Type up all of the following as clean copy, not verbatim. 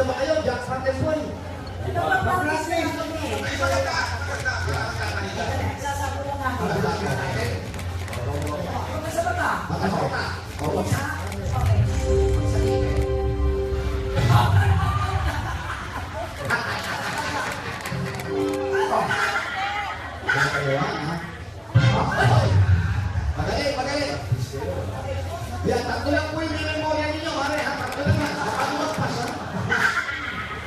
na ba kayo? Jack Santos po eh. Ito mag-practice na lang kami. Sasagot lang namin. Magkasama ka? Makasama. Oo. Okay. Madali, madali. Yan, tatlo lang po yung memorya ninyo, mare. Tatlo lang yan. Baka lumagpas, ha?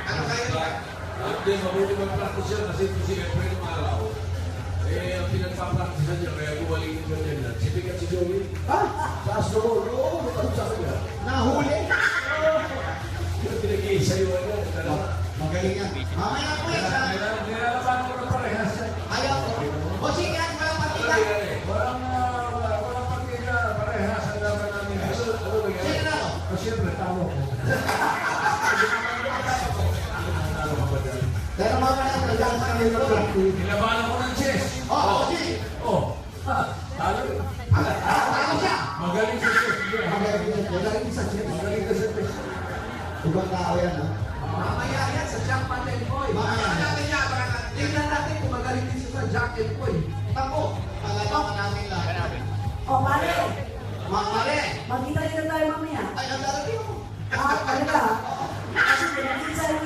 Ano kayo? Hindi, mabuti mag-practice yan kasi kung sila pwede maalaw. Eh, ang pinagpa-practice niya, kaya gumaling yung ganyan lang. Sipikat si Joey. Ha? Sa Astro, oo, ano sa kanya? Nahuli? Yung pinag-iisa yung ano, dalawa. Magaling yan. Mamaya po yan. Nilalaban ko na parehas. Ayaw po. O sige, at walang partida. Walang partida, parehas ang laban namin. Ano ba yan? Sino na to? Siyempre, tamo ko. Pero mamaya na nagdaan sa kanila ng practice. Nilabanan ko ng chess. Oo, sige. Oh, talo. Talo siya. Magaling sa chess. Magaling sa chef. Magaling ka sa chess. Ibang tao yan, ha? Mamaya yan sa Jack Patel Boy. Mamaya. Natin yan. Tingnan natin kung magaling din siya sa Jack and Boy. Tako. Pangalaman namin lahat. O, pare. Mare. Magkita-kita tayo mamaya. Ay, ang darating mo. Ano ka? Kasi pinag-isa yung